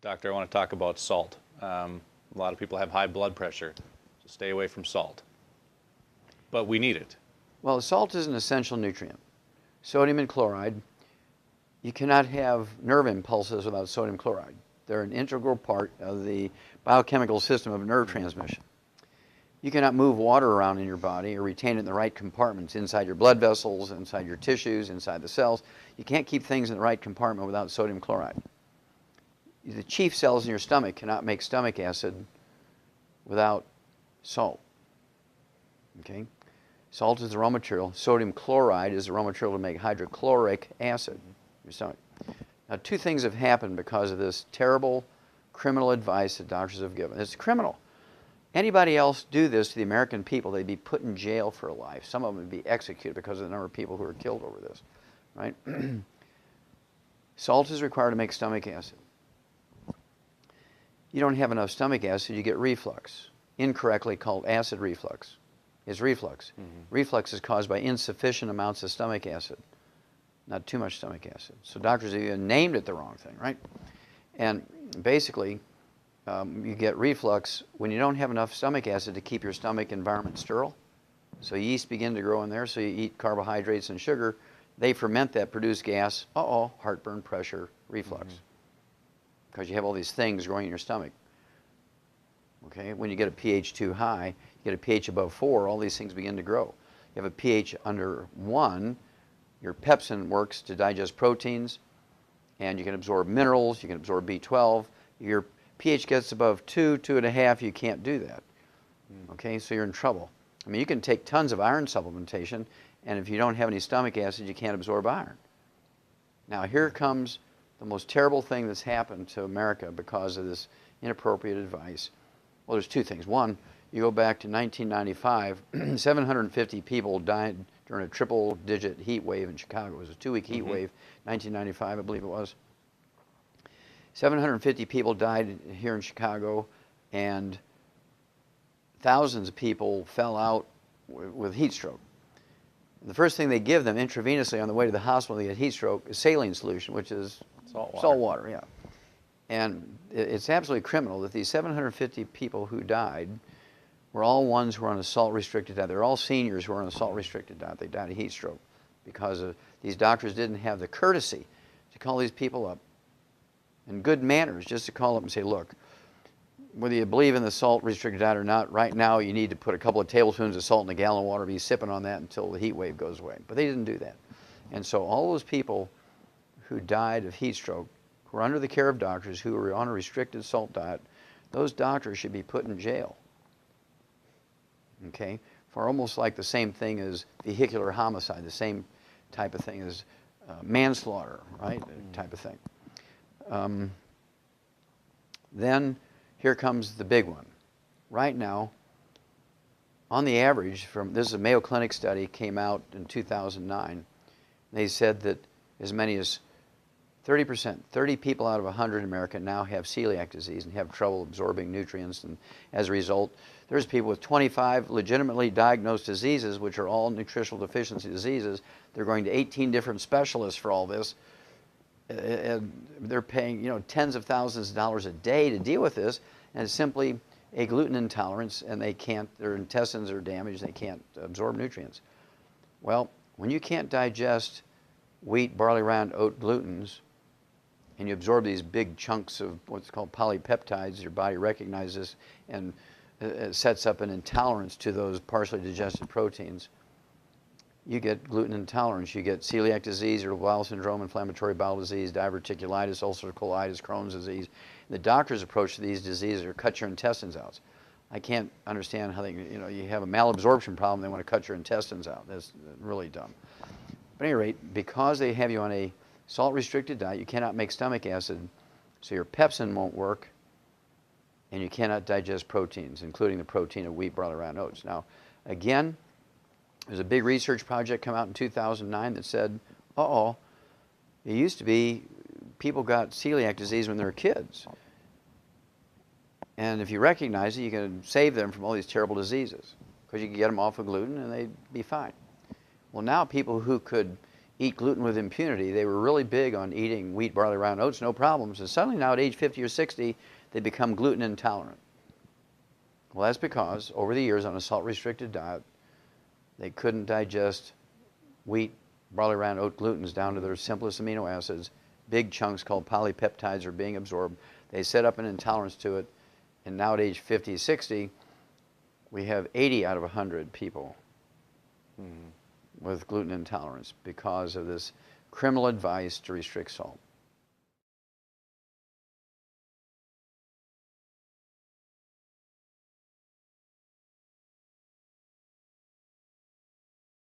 Doctor, I want to talk about salt. A lot of people have high blood pressure, so stay away from salt. But we need it. Well, salt is an essential nutrient. Sodium and chloride. You cannot have nerve impulses without sodium chloride. They're an integral part of the biochemical system of nerve transmission. You cannot move water around in your body or retain it in the right compartments, inside your blood vessels, inside your tissues, inside the cells. You can't keep things in the right compartment without sodium chloride. The chief cells in your stomach cannot make stomach acid without salt. Okay? Salt is the raw material. Sodium chloride is the raw material to make hydrochloric acid in your stomach. Now, two things have happened because of this terrible criminal advice that doctors have given. It's criminal. Anybody else do this to the American people, they'd be put in jail for life. Some of them would be executed because of the number of people who are killed over this, right? Salt is required to make stomach acid. You don't have enough stomach acid, you get reflux, incorrectly called acid reflux. It's reflux. Reflux is caused by insufficient amounts of stomach acid, not too much stomach acid. So doctors have even named it the wrong thing, right? And basically, you get reflux when you don't have enough stomach acid to keep your stomach environment sterile. So yeast begin to grow in there, so you eat carbohydrates and sugar. They ferment that, produce gas. Heartburn, pressure, reflux. Because you have all these things growing in your stomach. Okay, when you get a pH too high, you get a pH above 4, all these things begin to grow. You have a pH under 1, your pepsin works to digest proteins, and you can absorb minerals, you can absorb B12. Your pH gets above 2, 2.5, you can't do that. Okay, so you're in trouble. I mean, you can take tons of iron supplementation, and if you don't have any stomach acid, you can't absorb iron. Now, here comes the most terrible thing that's happened to America because of this inappropriate advice. Well, there's two things. One, you go back to 1995, 750 people died during a triple-digit heat wave in Chicago. It was a 2-week heat wave, 1995, I believe it was. 750 people died here in Chicago, and thousands of people fell out with heat stroke. The first thing they give them intravenously on the way to the hospital when they get heat stroke is saline solution, which is salt water, yeah. And it's absolutely criminal that these 750 people who died were all ones who were on a salt-restricted diet. They're all seniors who were on a salt-restricted diet. They died of heat stroke because these doctors didn't have the courtesy to call these people up in good manners, just to call up and say, look, whether you believe in the salt-restricted diet or not, right now you need to put a couple of tablespoons of salt in a gallon of water, be sipping on that until the heat wave goes away. But they didn't do that. And so all those people who died of heat stroke who were under the care of doctors who were on a restricted salt diet, those doctors should be put in jail, okay, for almost like the same thing as vehicular homicide, the same type of thing as manslaughter, right, type of thing. Then here comes the big one. Right now, on the average, this is a Mayo Clinic study, came out in 2009. They said that as many as 30%, 30 people out of 100 in America now have celiac disease and have trouble absorbing nutrients. And as a result, there's people with 25 legitimately diagnosed diseases, which are all nutritional deficiency diseases. They're going to 18 different specialists for all this. And they're paying, tens of thousands of dollars a day to deal with this. And it's simply a gluten intolerance, and their intestines are damaged, they can't absorb nutrients. Well, when you can't digest wheat, barley, round, oat glutens, and you absorb these big chunks of what's called polypeptides, your body recognizes and sets up an intolerance to those partially digested proteins, you get gluten intolerance. You get celiac disease, irritable bowel syndrome, inflammatory bowel disease, diverticulitis, ulcerative colitis, Crohn's disease. The doctor's approach to these diseases are cut your intestines out. I can't understand how you have a malabsorption problem, they want to cut your intestines out. That's really dumb. But at any rate, because they have you on a salt-restricted diet, you cannot make stomach acid, so your pepsin won't work, and you cannot digest proteins, including the protein of wheat, barley, round, oats. Now, again, there's a big research project come out in 2009 that said, it used to be people got celiac disease when they were kids. And if you recognize it, you can save them from all these terrible diseases because you can get them off of gluten and they'd be fine. Well, now people who could eat gluten with impunity. They were really big on eating wheat, barley, rye, and oats, no problems. And suddenly now at age 50 or 60, they become gluten intolerant. Well, that's because over the years on a salt-restricted diet, they couldn't digest wheat, barley, rye, and oat glutens down to their simplest amino acids. Big chunks called polypeptides are being absorbed. They set up an intolerance to it. And now at age 50, 60, we have 80 out of 100 people with gluten intolerance because of this criminal advice to restrict salt.